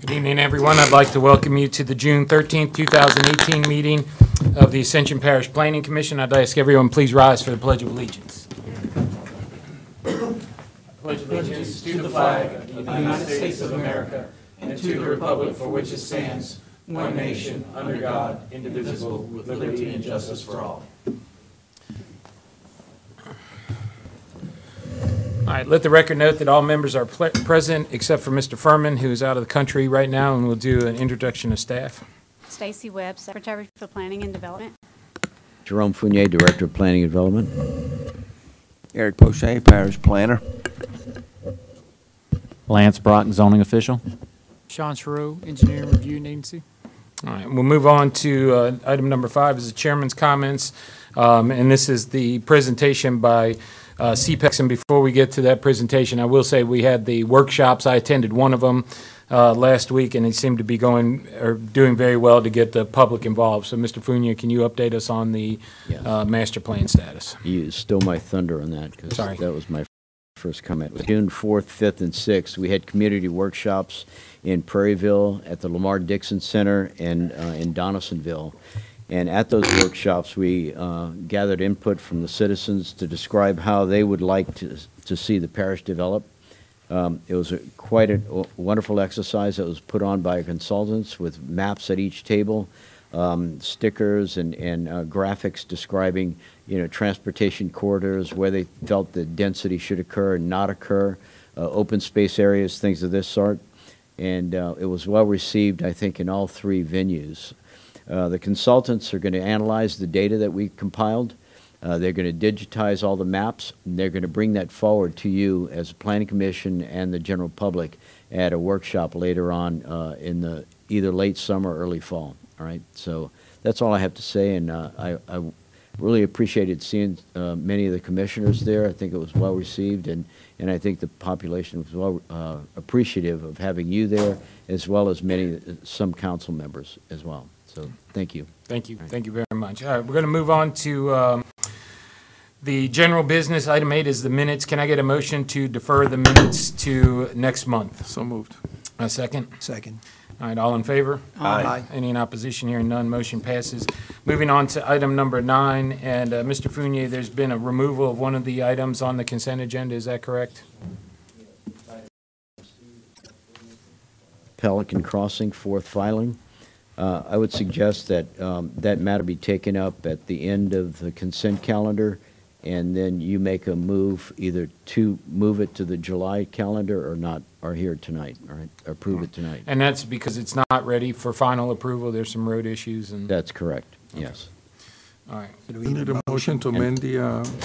Good evening, everyone. I'd like to welcome you to the June 13th, 2018 meeting of the Ascension Parish Planning Commission. I'd ask everyone please rise for the Pledge of Allegiance. Pledge allegiance to the flag of the United States of America and to the republic for which it stands, one nation, under God, indivisible, with liberty and justice for all. All right, let the record note that all members are present except for Mr. Furman, who is out of the country right now, and we'll do an introduction of staff. Stacy Webb, Secretary for Planning and Development. Jerome Fournier, Director of Planning and Development. Eric Poche, Parish Planner. Lance Brock, Zoning Official. Sean Chereau, Engineering Review and Agency. All right, we'll move on to item number 5 is the chairman's comments, and this is the presentation by CPEX. And before we get to that presentation, I will say we had the workshops. I attended one of them last week, and it seemed to be doing very well to get the public involved. So, Mr. Fournier, can you update us on the master plan status? You stole my thunder on that because that was my first comment. June 4th, 5th, and 6th, we had community workshops in Prairieville, at the Lamar Dixon Center, and in Donaldsonville. And at those workshops, we gathered input from the citizens to describe how they would like to see the parish develop. It was quite a wonderful exercise that was put on by consultants with maps at each table, stickers and graphics describing, transportation corridors, where they felt the density should occur and not occur, open space areas, things of this sort. And it was well received, I think, in all 3 venues. The consultants are going to analyze the data that we compiled. They're going to digitize all the maps, and they're going to bring that forward to you as a planning commission and the general public at a workshop later on in the either late summer or early fall. All right, so that's all I have to say, and I really appreciated seeing many of the commissioners there. I think it was well received, and I think the population was well appreciative of having you there, as well as some council members as well. So thank you. Thank you. Thank you very much. All right, we're going to move on to the general business. Item 8 is the minutes. Can I get a motion to defer the minutes to next month? So moved. A second? Second. All right, all in favor? Aye. Any in opposition? Hearing none, motion passes. Moving on to item number 9, and Mr. Fournier, there's been a removal of one of the items on the consent agenda. Is that correct? Pelican Crossing, 4th filing. I would suggest that that matter be taken up at the end of the consent calendar, and then you make a move either to move it to the July calendar or not, or here tonight, all right? Approve it tonight. And that's because it's not ready for final approval. There's some road issues. And That's correct, yes. all right. Do we need a motion to amend the,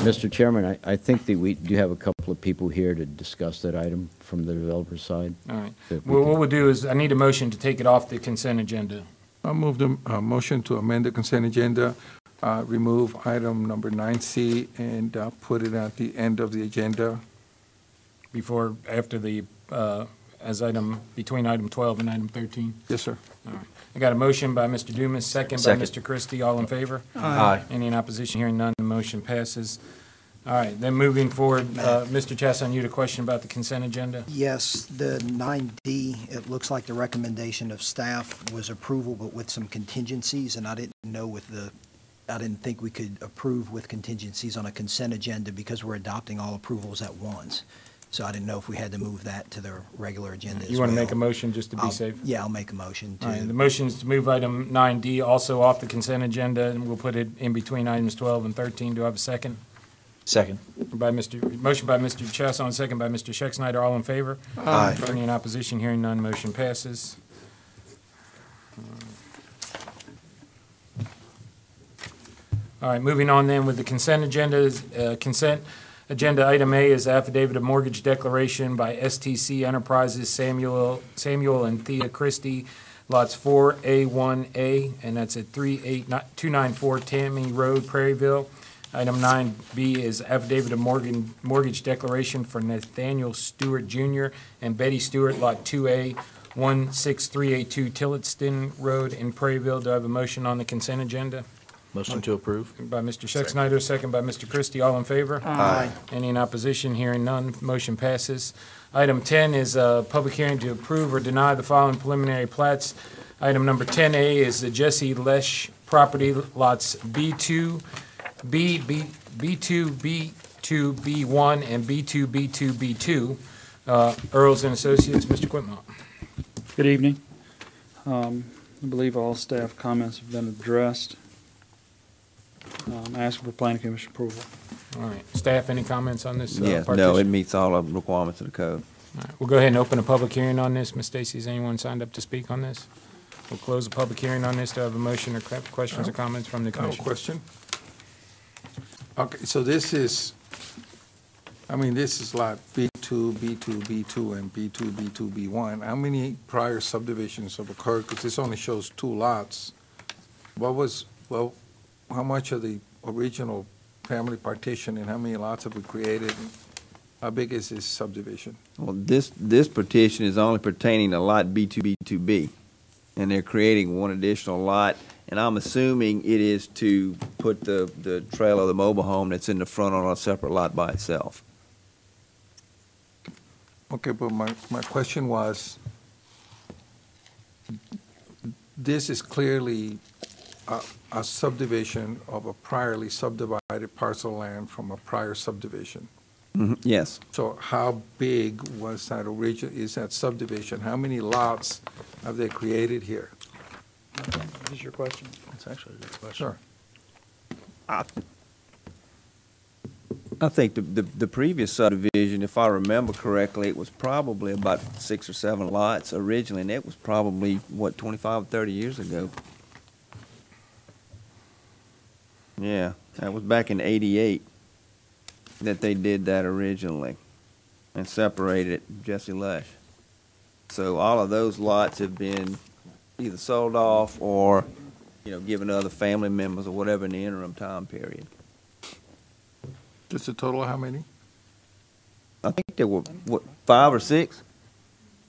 Mr. Chairman, I think that we do have a couple of people here to discuss that item from the developer side. All right. That we Well, can- what we'll do is I need a motion to take it off the consent agenda. I'll move the motion to amend the consent agenda, remove item number 9C, and put it at the end of the agenda. After the, as item, between item 12 and item 13. Yes, sir. All right. I got a motion by Mr. Dumas, second by Mr. Christie. All in favor? Aye. Any in opposition? Hearing none, the motion passes. All right, then moving forward, Mr. Chasson, you had a question about the consent agenda? Yes, the 9D, it looks like the recommendation of staff was approval, but with some contingencies, and I didn't think we could approve with contingencies on a consent agenda because we're adopting all approvals at once. So I didn't know if we had to move that to the regular agenda as well. You want to make a motion just to be safe? Yeah, I'll make a motion All right, the to, motion is to move item 9D also off the consent agenda, and we'll put it in between items 12 and 13. Do I have a second? Second. Motion by Mr. Chasson, second by Mr. Schexnayder. All in favor? Aye. Any in opposition? Hearing none, motion passes. All right, moving on then with the consent agenda. Consent agenda item A is affidavit of mortgage declaration by STC Enterprises, Samuel and Thea Christie, lots 4A1A, and that's at 294 Tammy Road, Prairieville. Item 9B is affidavit of mortgage declaration for Nathaniel Stewart Jr. and Betty Stewart, lot 2A, 16382 Tillotson Road in Prairieville. Do I have a motion on the consent agenda? Motion to approve. By Mr. Schexnayder, second by Mr. Christie. All in favor? Aye. Any in opposition? Hearing none, motion passes. Item 10 is a public hearing to approve or deny the following preliminary plats. Item number 10A is the Jesse Lesh property, lots B2, B2, B2, B1, and B2, B2, B2. Earls and Associates, Mr. Quitmont. Good evening. I believe all staff comments have been addressed. Asking for planning commission approval. All right, staff, any comments on this? Yes, no, partition? it meets all of the requirements of the code. All right, we'll go ahead and open a public hearing on this. Ms. Stacy, is anyone signed up to speak on this? We'll close the public hearing on this. Do I have a motion or questions or comments from the I have a commission? question. Okay, so this is lot B2, B2, B2, and B2, B2, B1. How many prior subdivisions have occurred? Because this only shows 2 lots. How much of the original family partition and how many lots have we created? How big is this subdivision? Well, this petition is only pertaining to lot B2, B2B, and they're creating one additional lot, and I'm assuming it is to put the trailer, the mobile home that's in the front on a separate lot by itself. Okay, but my question was, this is clearly a subdivision of a priorly subdivided parcel of land from a prior subdivision. Yes. So how big was that is that subdivision? How many lots have they created here? Is this your question? That's actually a good question. Sure. I think the previous subdivision, if I remember correctly, it was probably about 6 or 7 lots originally, and it was probably, 25 or 30 years ago. Yeah, that was back in '88 that they did that originally and separated Jesse Lesh. So all of those lots have been either sold off or, given to other family members or whatever in the interim time period. Just a total of how many? I think there were, 5 or 6,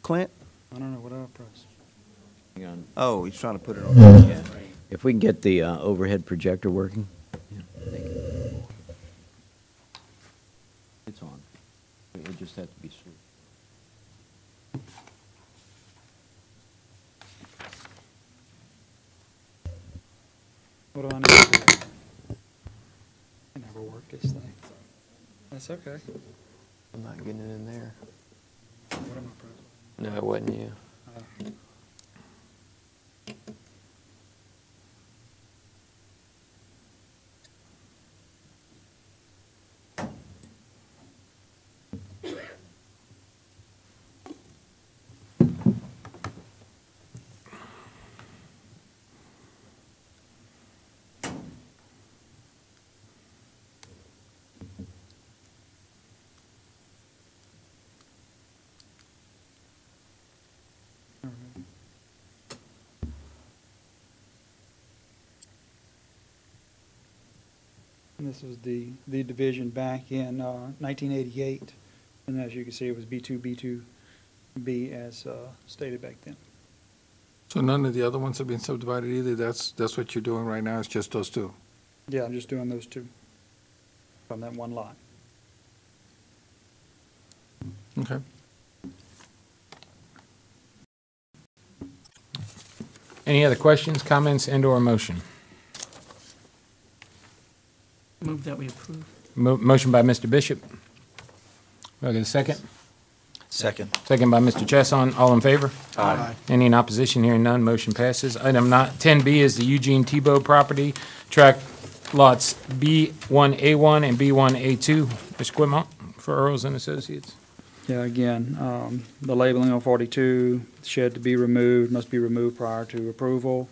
Clint? I don't know what I pressed. Hang on. Oh, he's trying to put it on. Yeah. If we can get the overhead projector working. Thank you. It's on. It just has to be switched. What do I need? I never work this thing. That's okay. I'm not getting it in there. What am I pressing? No, it wasn't you. And this was the division back in 1988, and as you can see, it was B2, B2B as stated back then. So none of the other ones have been subdivided either? That's what you're doing right now, it's just those 2? Yeah, I'm just doing those 2 from that one lot. Okay. Any other questions, comments, and/or motion? Move that we approve. Motion by Mr. Bishop. Do I get a second? Second. Second by Mr. Chesson. All in favor? Aye. Any in opposition? Hearing none, motion passes. Item 10B is the Eugene Tebow property, tract lots B1A1 and B1A2. Mr. Quitmont for Earls and Associates. Yeah, again, the labeling on 42, shed to be removed, must be removed prior to approval.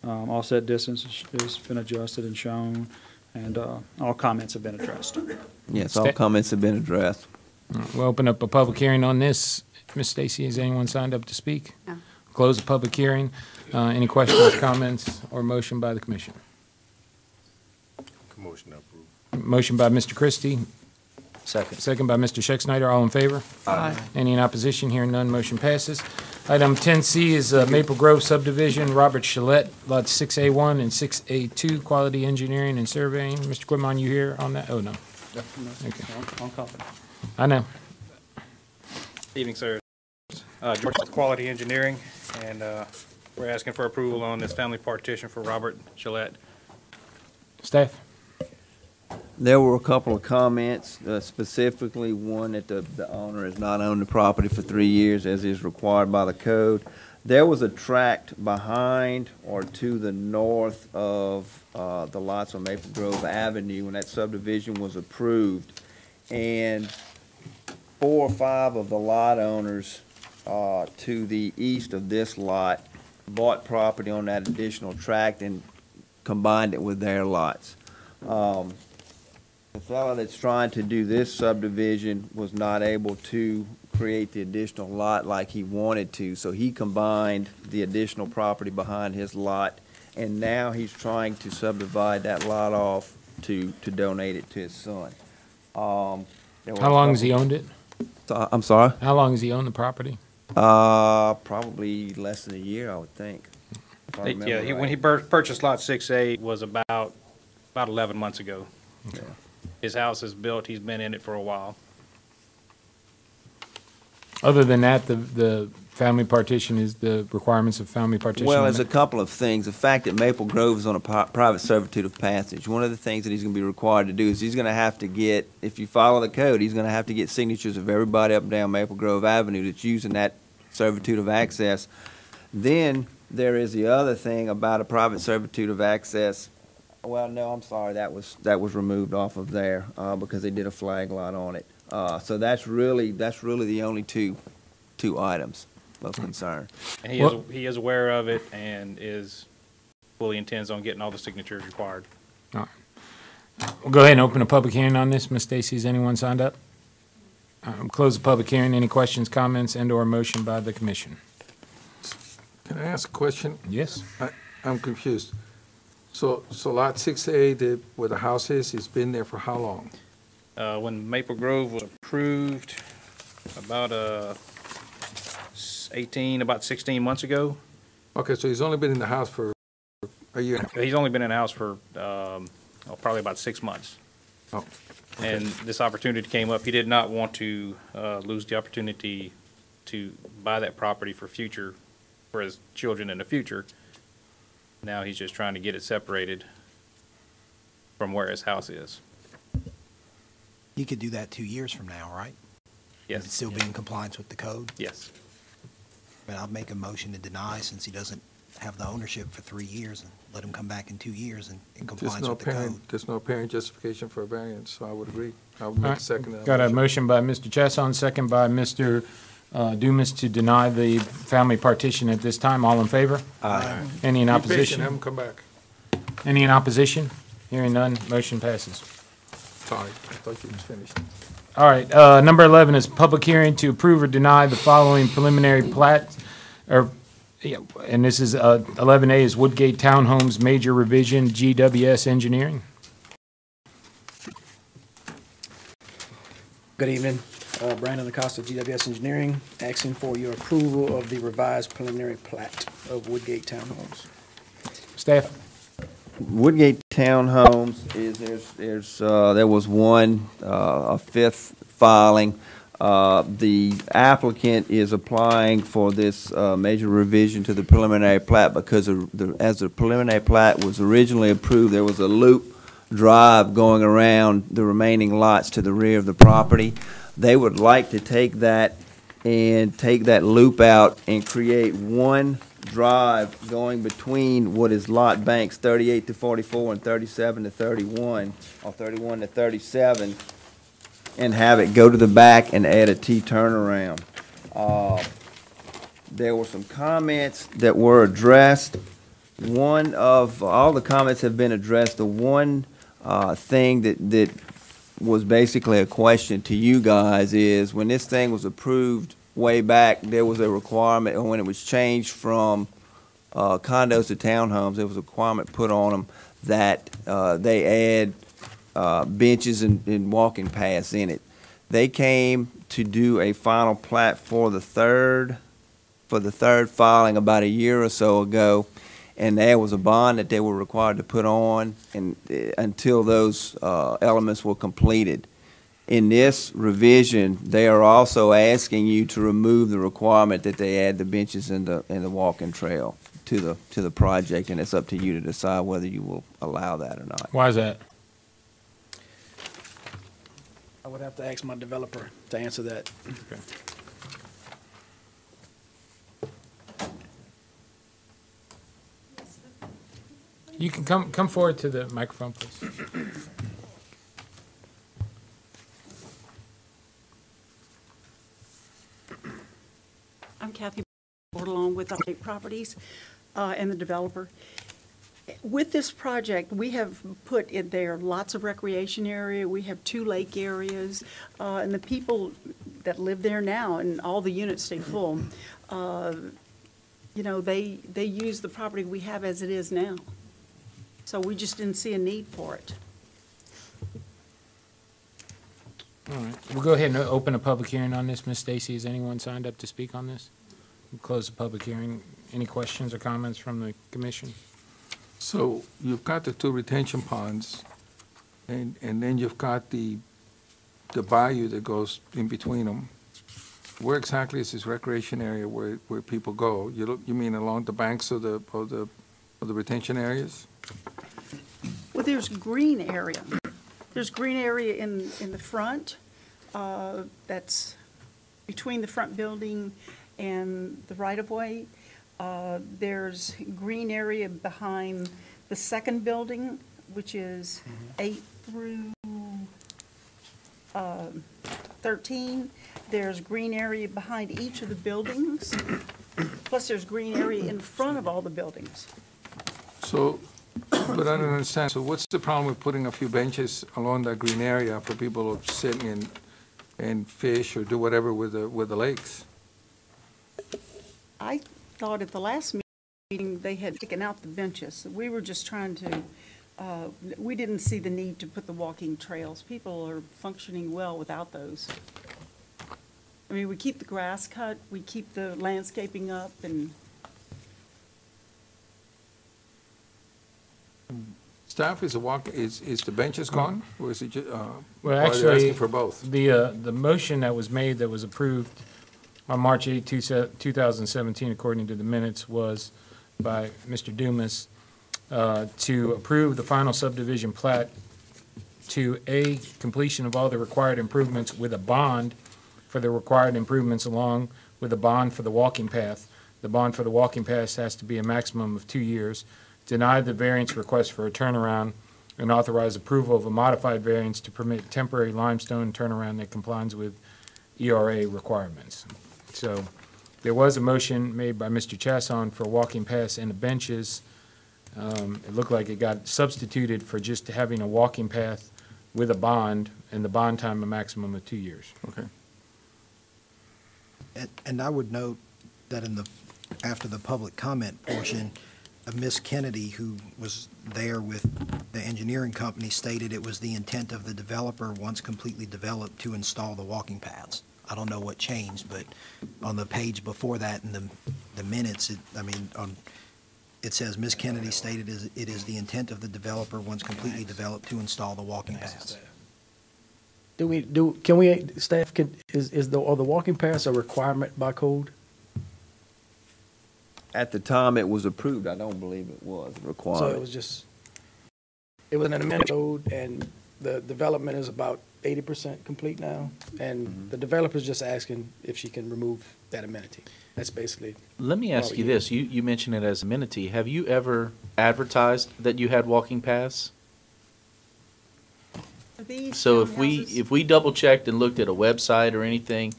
Offset distance has been adjusted and shown, and all comments have been addressed. Yes, all comments have been addressed. We'll open up a public hearing on this. Ms. Stacy, has anyone signed up to speak? No. Close the public hearing. Any questions, comments, or motion by the commission? Motion approved. Motion by Mr. Christie, Second. second by Mr. Schexnayder. All in favor? Aye. Any in opposition? Hearing none, motion passes. Item 10C is Maple Grove subdivision, Robert Gillette, lots 6A1 and 6A2, quality engineering and surveying. Mr. Quitmont, you here on that? Oh, no. Okay. On company. I know. Evening, sir. George with Quality Engineering, and we're asking for approval on this family partition for Robert Gillette. Staff? There were a couple of comments, specifically one that the owner has not owned the property for 3 years as is required by the code. There was a tract behind or to the north of the lots on Maple Grove Avenue when that subdivision was approved. And 4 or 5 of the lot owners to the east of this lot bought property on that additional tract and combined it with their lots. The fellow that's trying to do this subdivision was not able to create the additional lot like he wanted to, so he combined the additional property behind his lot, and now he's trying to subdivide that lot off to donate it to his son. How long has he owned it? I'm sorry? How long has he owned the property? Probably less than a year, I would think. if I remember Yeah, when he right. purchased Lot 6A was about 11 months ago. Yeah. His house is built, he's been in it for a while. Other than that, the family partition is the requirements of family partition? Well, on there's a it? couple of things. The fact that Maple Grove is on a private servitude of passage, one of the things that he's going to be required to do is he's going to have to get, if you follow the code, he's going to have to get signatures of everybody up and down Maple Grove Avenue that's using that servitude of access. Then there is the other thing about a private servitude of access. Well, no, I'm sorry, that was removed off of there because they did a flag lot on it. So that's really the only two items of concern. And he is aware of it and fully intends on getting all the signatures required. All right. We'll go ahead and open a public hearing on this. Ms. Stacy, is anyone signed up? Close the public hearing. Any questions, comments, and/or motion by the commission? Can I ask a question? Yes. I'm confused. So Lot 6A, where the house is, it's been there for how long? When Maple Grove was approved, about 16 months ago. Okay, so he's only been in the house for a year. He's only been in the house for probably about 6 months. Oh, okay. And this opportunity came up. He did not want to lose the opportunity to buy that property for his children in the future. Now he's just trying to get it separated from where his house is. You could do that 2 years from now, right? Yes. And still be in compliance with the code? Yes. But I'll make a motion to deny since he doesn't have the ownership for 3 years and let him come back in 2 years and in compliance with the code. There's no apparent justification for a variance, so I would agree. I would All make right. a second. to that Got a motion by Mr. Chasson, second by Mr. Dumas to deny the family partition at this time. All in favor? Aye. Any in Be patient, opposition? have him come back. Any in opposition? Hearing none, motion passes. Sorry, I thought you was finished. All right, number 11 is public hearing to approve or deny the following preliminary plat, and this is 11A is Woodgate Townhomes Major Revision, GWS Engineering. Good evening. Brandon Acosta, GWS Engineering, asking for your approval of the revised preliminary plat of Woodgate Townhomes. Staff? Woodgate Townhomes there was one, a fifth filing. The applicant is applying for this major revision to the preliminary plat because as the preliminary plat was originally approved, there was a loop drive going around the remaining lots to the rear of the property. They would like to take that loop out and create one drive going between what is lot banks 38 to 44 and 37 to 31, or 31 to 37, and have it go to the back and add a T turnaround. There were some comments that were addressed. All the comments have been addressed. The one thing that was basically a question to you guys is when this thing was approved way back, there was a requirement, or when it was changed from condos to townhomes, there was a requirement put on them that they add benches and walking paths in it. They came to do a final plat for the third filing about a year or so ago, and there was a bond that they were required to put on until those elements were completed. in this revision, they are also asking you to remove the requirement that they add the benches and the walking trail to the project, and it's up to you to decide whether you will allow that or not. Why is that? I would have to ask my developer to answer that. You can come forward to the microphone, please. I'm Kathy Bordelon with Update Properties and the developer. With this project, we have put in there lots of recreation area. We have 2 lake areas, and the people that live there now, and all the units stay full, you know, they use the property we have as it is now. So we just didn't see a need for it. All right, we'll go ahead and open a public hearing on this. Ms. Stacy, has anyone signed up to speak on this? We'll close the public hearing. Any questions or comments from the commission? So you've got the 2 retention ponds, and then you've got the bayou that goes in between them. Where exactly is this recreation area where people go? You mean along the banks of the retention areas? Well, there's green area. There's green area in the front, that's between the front building and the right-of-way. There's green area behind the second building, which is 8 through 13. There's green area behind each of the buildings. Plus, there's green area in front of all the buildings. So, but I don't understand. So what's the problem with putting a few benches along that green area for people to sit and fish or do whatever with the lakes? I thought at the last meeting, they had taken out the benches. We were just trying to, we didn't see the need to put the walking trails. People are functioning well without those. I mean, we keep the grass cut, we keep the landscaping up, and Staff, is the benches gone, or is it just, Well, or are they actually, asking for both? the motion that was made that was approved on March 8, 2017, according to the minutes, was by Mr. Dumas to approve the final subdivision plat to A, completion of all the required improvements with a bond for the required improvements along with a bond for the walking path. The bond for the walking path has to be a maximum of 2 years. Deny the variance request for a turnaround and authorize approval of a modified variance to permit temporary limestone turnaround that complies with ERA requirements. So there was a motion made by Mr. Chasson for walking paths and the benches. It looked like it got substituted for just having a walking path with a bond, and the bond time a maximum of 2 years. Okay. And I would note that after the public comment portion, Ms. Kennedy, who was there with the engineering company, stated it was the intent of the developer, once completely developed, to install the walking paths. I don't know what changed, but on the page before that in the minutes, it says, Ms. Kennedy stated it is the intent of the developer, once completely developed, to install the walking paths. Are the walking paths a requirement by code? At the time it was approved, I don't believe it was required. So it was an amendment code, and the development is about 80% complete now, and the developer's just asking if she can remove that amenity. That's basically. Let me ask you this. You mentioned it as amenity. Have you ever advertised that you had walking paths? So if we double checked and looked at a website or anything,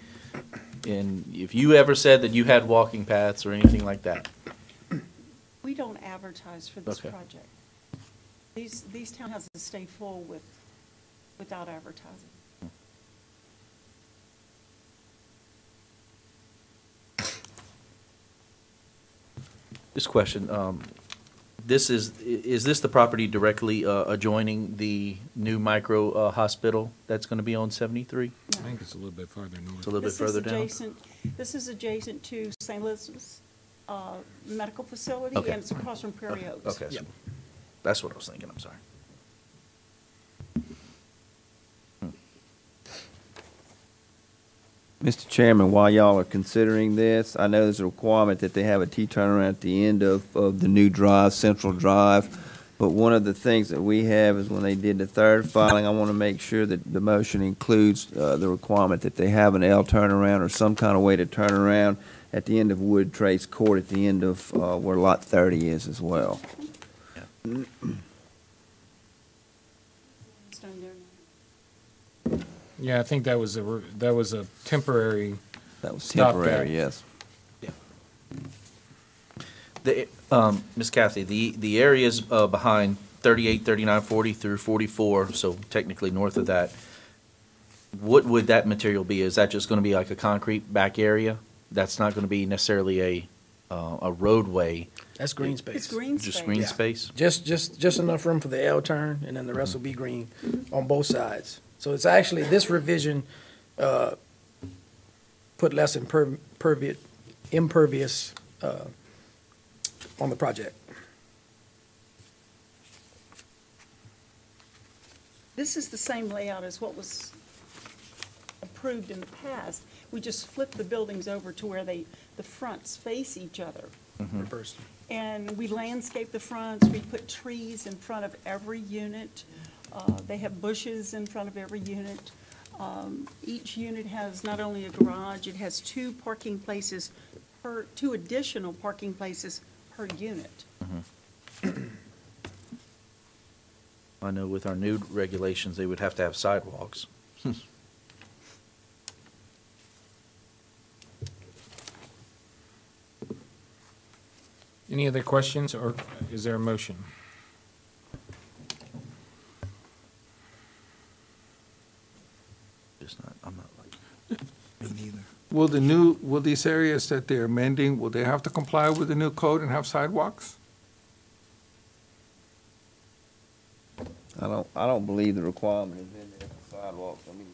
and if you ever said that you had walking paths or anything like that? we don't advertise for this Okay. project. These townhouses stay full without advertising. This question, is this the property directly adjoining the new micro hospital that's going to be on 73? I think it's a little bit farther north. It's a little bit further down? This is adjacent to St. Elizabeth's Medical Facility, Okay. and it's across from Prairie Oaks. Okay, so that's what I was thinking, I'm sorry. Mr. Chairman, while y'all are considering this, I know there's a requirement that they have a T-turnaround at the end of the new drive, Central Drive. But one of the things that we have is when they did the third filing, I want to make sure that the motion includes the requirement that they have an L turnaround or some kind of way to turn around at the end of Wood Trace Court, at the end of where Lot 30 is as well. Yeah, I think that was a temporary. That was Stopgap. temporary, yes. The, Ms. Kathy, the areas behind 38, 39, 40 through 44, so technically north of that, what would that material be? Is that just going to be like a concrete back area? That's not going to be necessarily a roadway, That's green space. It's green just space. green Yeah. space? Just enough room for the L turn, and then the rest will be green on both sides. So it's actually, this revision, put less impervious, on the project. This is the same layout as what was approved in the past. We just flipped the buildings over to where the fronts face each other. Reversed. And we landscape the fronts, we put trees in front of every unit. They have bushes in front of every unit. Each unit has not only a garage, it has two additional parking places per unit. I know with our new regulations, they would have to have sidewalks. Any other questions, or is there a motion? I'm not like. Me neither. Will these areas that they're amending, will they have to comply with the new code and have sidewalks? I don't believe the requirement is in there for sidewalks. I mean,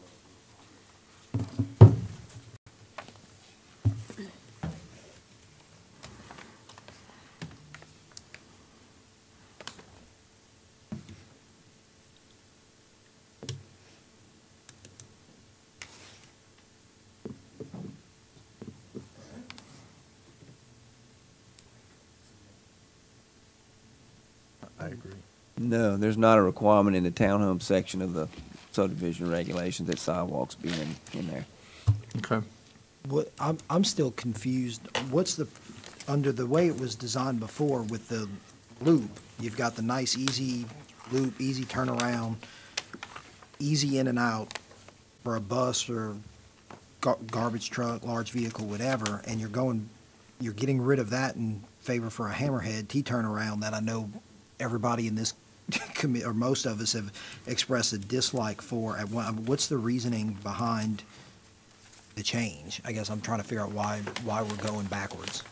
I agree. no, there's not a requirement in the townhome section of the subdivision regulations that sidewalks be in there. Okay. What, I'm still confused. What's under the way it was designed before with the loop, you've got the nice, easy loop, easy turnaround, easy in and out for a bus or garbage truck, large vehicle, whatever, and you're getting rid of that in favor for a hammerhead T-turnaround that I know everybody in this committee, or most of us, have expressed a dislike for. What's the reasoning behind the change? I guess I'm trying to figure out why we're going backwards.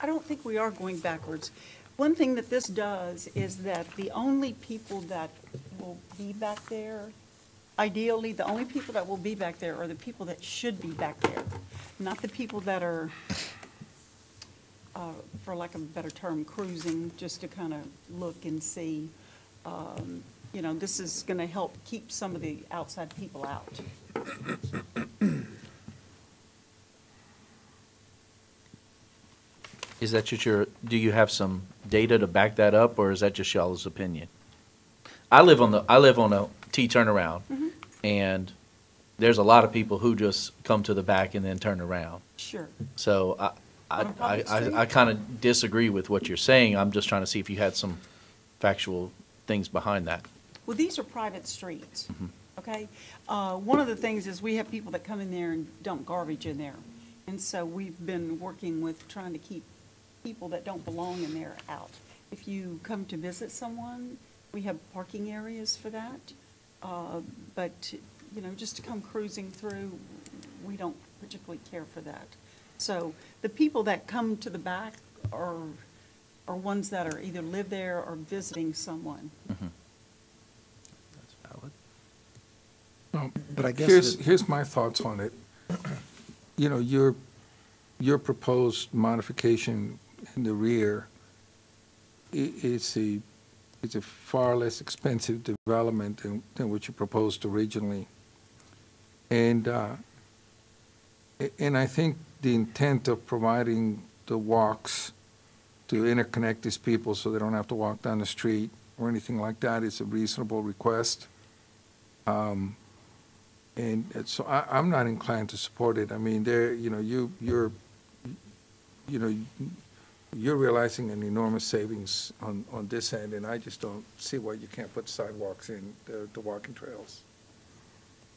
I don't think we are going backwards. One thing that this does is that the only people that will be back there, ideally, the only people that will be back there are the people that should be back there, not the people that are, for lack of a better term, cruising, just to kind of look and see. This is going to help keep some of the outside people out. Is that just do you have some data to back that up, or is that just y'all's opinion? I live on a T turnaround, and there's a lot of people who just come to the back and then turn around. Sure. So On a public street? I kind of disagree with what you're saying. I'm just trying to see if you had some factual things behind that. Well, these are private streets, okay? One of the things is we have people that come in there and dump garbage in there. And so we've been working with trying to keep people that don't belong in there out. If you come to visit someone, we have parking areas for that. But, just to come cruising through, we don't particularly care for that. So the people that come to the back are ones that are either live there or visiting someone. That's valid. But I guess Here's my thoughts on it. Your proposed modification in the rear, it's a far less expensive development than what you proposed originally. And And I think the intent of providing the walks to interconnect these people so they don't have to walk down the street or anything like that is a reasonable request. And so I'm not inclined to support it. I mean, you're realizing an enormous savings on this end, and I just don't see why you can't put sidewalks in the walking trails.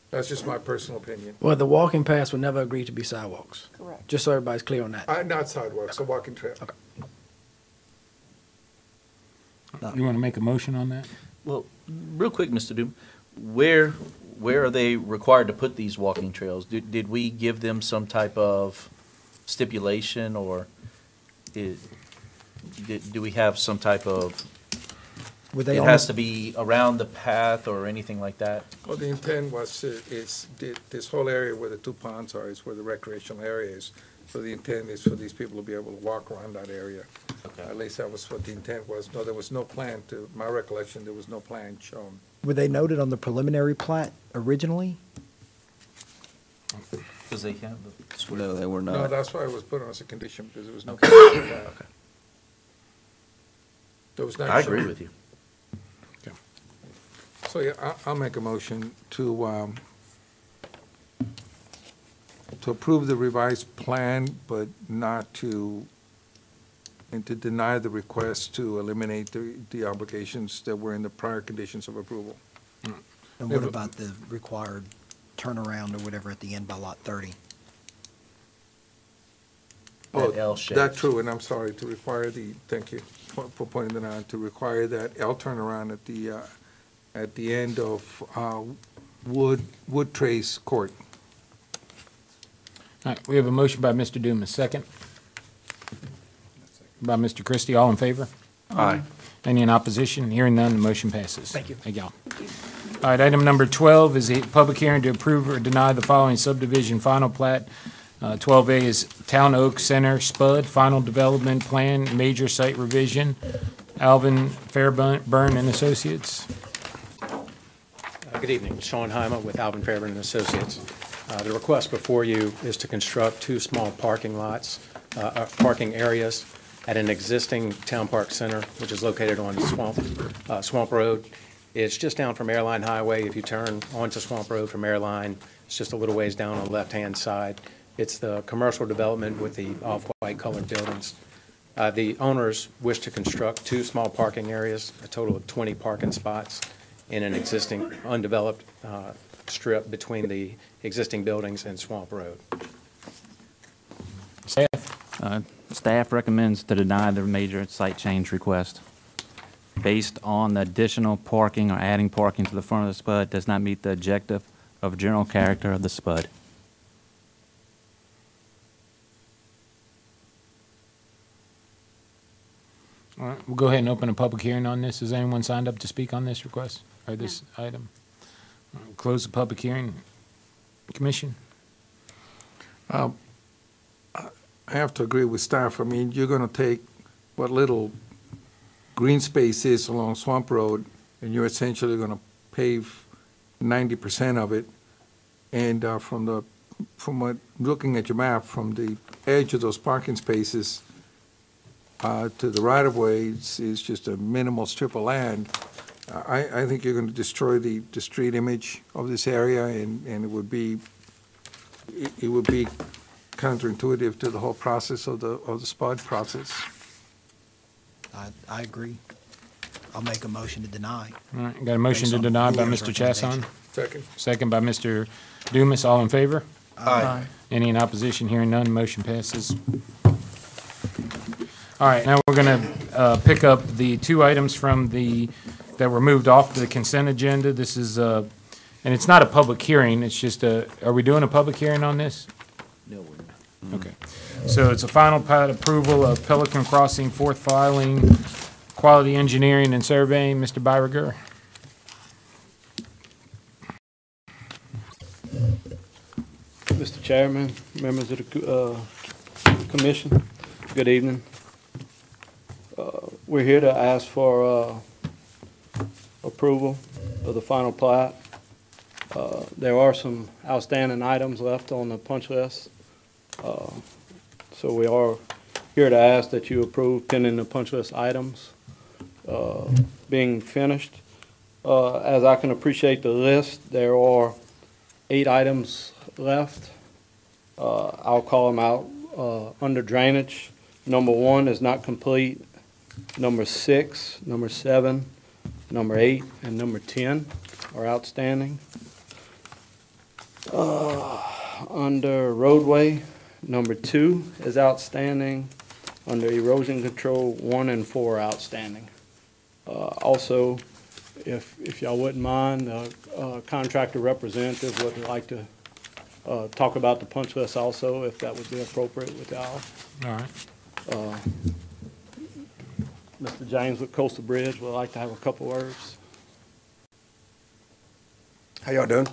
That's just my personal opinion. Well, the walking paths were never agreed to be sidewalks. Correct. Just so everybody's clear on that. Not sidewalks, a walking trail. Okay. You want to make a motion on that? Well, real quick, Mr. Doom, where are they required to put these walking trails? Did we give them some type of stipulation, or do we have some type of, Were they it on has the- to be around the path or anything like that? Well, the intent was, this whole area where the two ponds are is where the recreational area is. So the intent is for these people to be able to walk around that area. Okay. At least that was what the intent was. No, there was no plan to, my recollection, there was no plan shown. Were they noted on the preliminary plat originally? Because they have the square. No, they were No, not. that's why it was put on as a condition, because there was no. Okay. plan for that. There was not I agree shown. with you. So, yeah, I'll make a motion to approve the revised plan, but not to, and to deny the request to eliminate the obligations that were in the prior conditions of approval. And what about the required turnaround or whatever at the end by lot 30? That L shape. That's true, and I'm sorry, to require thank you for pointing that out, to require that L turnaround at the end of Wood Trace Court. All right, we have a motion by Mr. Dumas, second. By Mr. Christie, all in favor? Aye. Any in opposition? Hearing none, the motion passes. Thank you. Thank y'all. All right, item number 12 is a public hearing to approve or deny the following subdivision final plat. 12A is Town Oak Center, Spud, final development plan, major site revision. Alvin Fairburn and Associates. Good evening, Sean Hyma with Alvin Fairburn and Associates. The request before you is to construct two small parking lots, parking areas at an existing town park center, which is located on Swamp Road. It's just down from Airline Highway. If you turn onto Swamp Road from Airline, it's just a little ways down on the left-hand side. It's the commercial development with the off-white colored buildings. The owners wish to construct two small parking areas, a total of 20 parking spots in an existing undeveloped strip between the existing buildings and Swamp Road. Staff? Staff recommends to deny the major site change request. Based on the additional parking or adding parking to the front of the SPUD does not meet the objective of general character of the SPUD. All right, we'll go ahead and open a public hearing on this. Has anyone signed up to speak on this request or this item? All right, close the public hearing. Commission? I have to agree with staff. I mean, you're going to take what little green space is along Swamp Road, and you're essentially going to pave 90% of it. And from looking at your map, from the edge of those parking spaces to the right-of-way is just a minimal strip of land. I think you're going to destroy the street image of this area, and it would be counterintuitive to the whole process of the SPUD process. I agree. I'll make a motion to deny. All right, got a motion Based to on deny by Leah's Mr. Chasson, Second. second by Mr. Dumas. All in favor? Aye. Any in opposition? Hearing none, motion passes. All right, now we're going to pick up the two items that were moved off the consent agenda. This is, and it's not a public hearing, it's just are we doing a public hearing on this? No, we're not. Okay. So it's a final plat approval of Pelican Crossing, fourth filing, quality engineering and surveying. Mr. Byriger? Mr. Chairman, members of the commission, good evening. We're here to ask for approval of the final plat. There are some outstanding items left on the punch list So we are here to ask that you approve pending the punch list items being finished. As I can appreciate the list, there are 8 items left. I'll call them out. Under drainage, number 1 is not complete. Number 6, number 7, number 8, and number 10 are outstanding. Under roadway, number 2 is outstanding. Under erosion control, 1 and 4 are outstanding. Also, if y'all wouldn't mind, contractor representative would like to talk about the punch list also, if that would be appropriate with y'all. All right. Mr. James with Coastal Bridge would like to have a couple words. How y'all doing?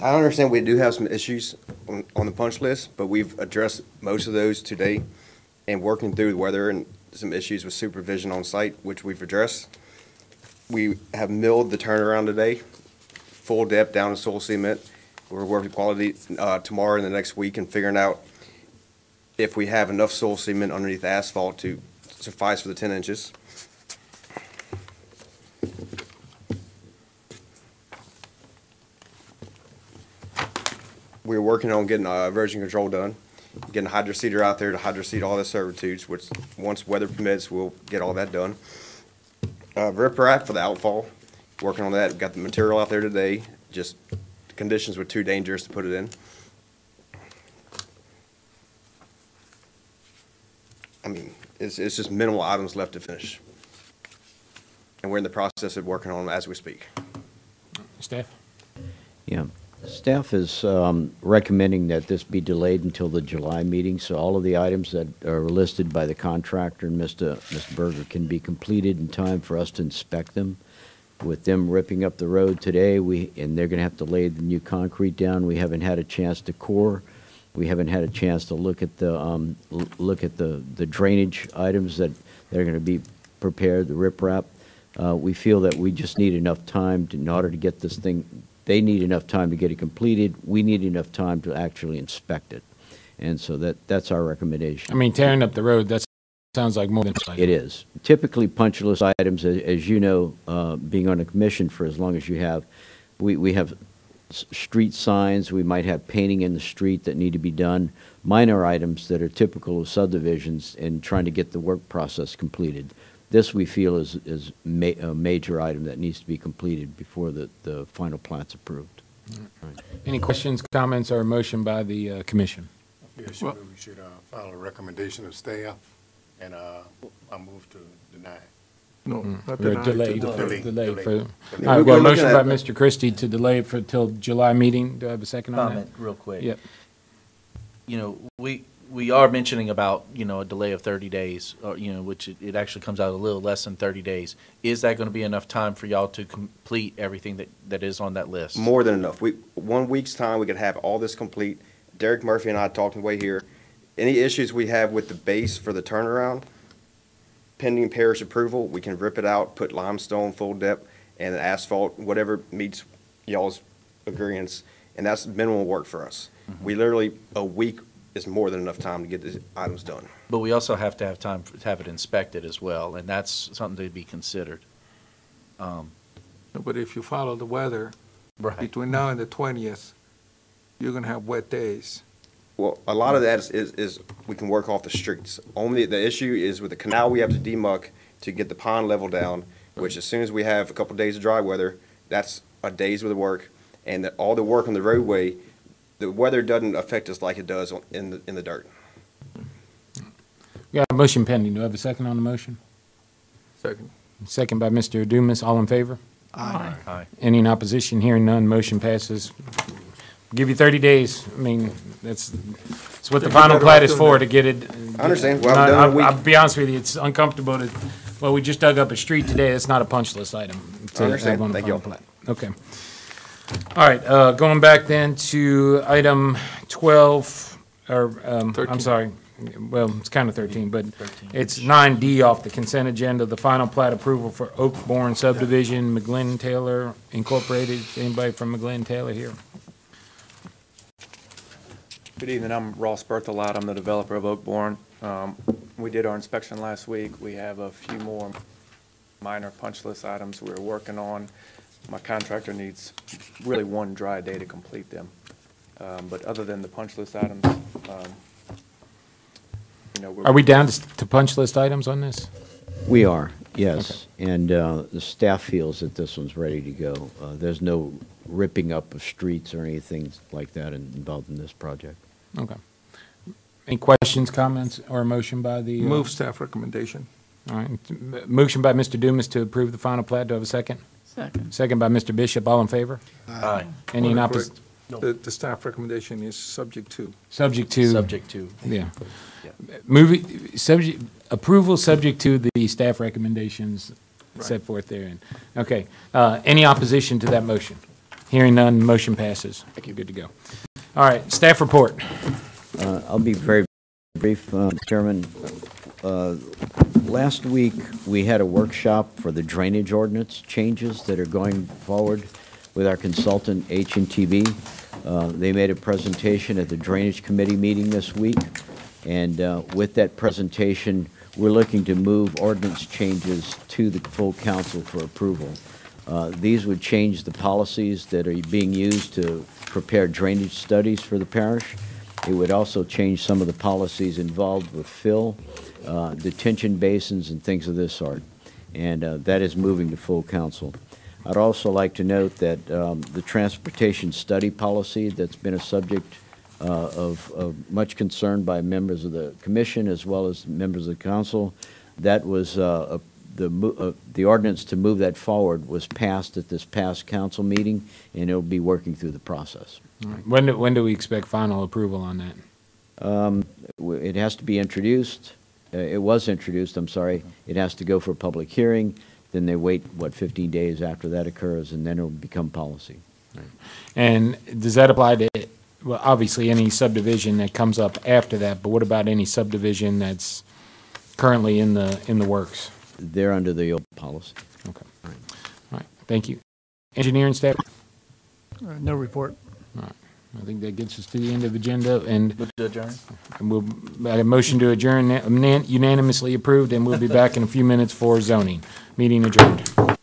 I understand we do have some issues on the punch list, but we've addressed most of those today and working through the weather and some issues with supervision on site, which we've addressed. We have milled the turnaround today, full depth down to soil cement. We're working quality tomorrow and the next week and figuring out if we have enough soil cement underneath asphalt to suffice for the 10 inches. We're working on getting erosion control done, getting a hydroseeder out there to hydroseed all the servitudes, which once weather permits, we'll get all that done. Riprap for the outfall, working on that. We've got the material out there today, just the conditions were too dangerous to put it in. I mean, it's just minimal items left to finish. And we're in the process of working on them as we speak. Staff? Yeah. Staff is recommending that this be delayed until the July meeting, so all of the items that are listed by the contractor and Mr. Berger can be completed in time for us to inspect them. With them ripping up the road today, and they're going to have to lay the new concrete down. We haven't had a chance to core. We haven't had a chance to look at the drainage items that are going to be prepared, the riprap. We feel that we just need enough time in order to get this thing. They need enough time to get it completed. We need enough time to actually inspect it. And so that's our recommendation. I mean, tearing up the road, that sounds like more than. It is. Typically, punch list items, as you know, being on a commission for as long as you have, we have street signs, we might have painting in the street that need to be done, minor items that are typical of subdivisions and trying to get the work process completed. This, we feel, is a major item that needs to be completed before the final plat's approved. Right. Any questions, comments, or a motion by the commission? Yes, we should follow a recommendation of staff, and I move to deny. No, not Or deny. delay for. All right, we've got a motion by Mr. Christie to delay it for till July meeting. Do I have a second on that? Comment real quick. Yep. You know, we are mentioning about, you know, a delay of 30 days, or, you know, which it actually comes out a little less than 30 days. Is that going to be enough time for y'all to complete everything that is on that list? More than enough. 1 week's time, we could have all this complete. Derek Murphy and I talked on the way here. Any issues we have with the base for the turnaround, pending parish approval, we can rip it out, put limestone full depth and asphalt, whatever meets y'all's agreements, and that's minimal work for us. Mm-hmm. We literally, a week is more than enough time to get these items done. But we also have to have time to have it inspected as well, and that's something to be considered. But if you follow the weather, right, between now and the 20th, you're going to have wet days. Well, a lot of that is we can work off the streets. Only the issue is with the canal, we have to demuck to get the pond level down, which as soon as we have a couple of days of dry weather, that's a day's worth of work. And all the work on the roadway, the weather doesn't affect us like it does in the dirt. We got a motion pending. Do I have a second on the motion? Second. Second by Mr. Dumas. All in favor? Aye. Aye. Any in opposition? Hearing none, motion passes. Give you 30 days. I mean, that's what the final plat is for, to get it. I understand. Well, I've done it a week. I'll be honest with you, it's uncomfortable to, well, we just dug up a street today. It's not a punch list item. I understand. Thank you. Okay. All right, going back then to item 12, or, 13. I'm sorry, well, it's kind of 13, but it's 9D off the consent agenda, the final plat approval for Oakbourne subdivision, McGlynn Taylor Incorporated. Anybody from McGlynn Taylor here? Good evening, I'm Ross Berthelot, I'm the developer of Oakbourne. We did our inspection last week. We have a few more minor punch list items we're working on. My contractor needs really one dry day to complete them. But other than the punch list items, Are we down to punch list items on this? We are, yes. And the staff feels that this one's ready to go. There's no ripping up of streets or anything like that involved in this project. Okay. Any questions, comments, or a motion by the? Move staff recommendation. All right. Motion by Mr. Dumas to approve the final plat. Do I have a second? Second. Second by Mr. Bishop. All in favor? Aye. Any in Wanna opposition? correct, The staff recommendation is subject to. Subject to? Subject to. Yeah. Approval subject to the staff recommendations set forth therein. Okay. Any opposition to that motion? Hearing none, motion passes. You're good to go. All right, staff report. I'll be very brief, Chairman. Last week, we had a workshop for the drainage ordinance changes that are going forward with our consultant, H&TB. They made a presentation at the Drainage Committee meeting this week, and with that presentation, we're looking to move ordinance changes to the full council for approval. These would change the policies that are being used to prepare drainage studies for the parish. It would also change some of the policies involved with fill, detention basins, and things of this sort. And that is moving to full council. I'd also like to note that the transportation study policy that's been a subject of much concern by members of the commission as well as members of the council, that was the ordinance to move that forward was passed at this past council meeting, and it'll be working through the process. All right. When do we expect final approval on that? It has to be introduced. It was introduced, I'm sorry. It has to go for a public hearing. Then they wait, 15 days after that occurs, and then it'll become policy. Right. And does that apply to, well, obviously any subdivision that comes up after that, but what about any subdivision that's currently in the works? They're under the old policy. Okay. All right. Thank you. Engineering staff? No report. All right. I think that gets us to the end of agenda, and Move to adjourn. a motion to adjourn unanimously approved, and we'll be back in a few minutes for zoning. Meeting adjourned.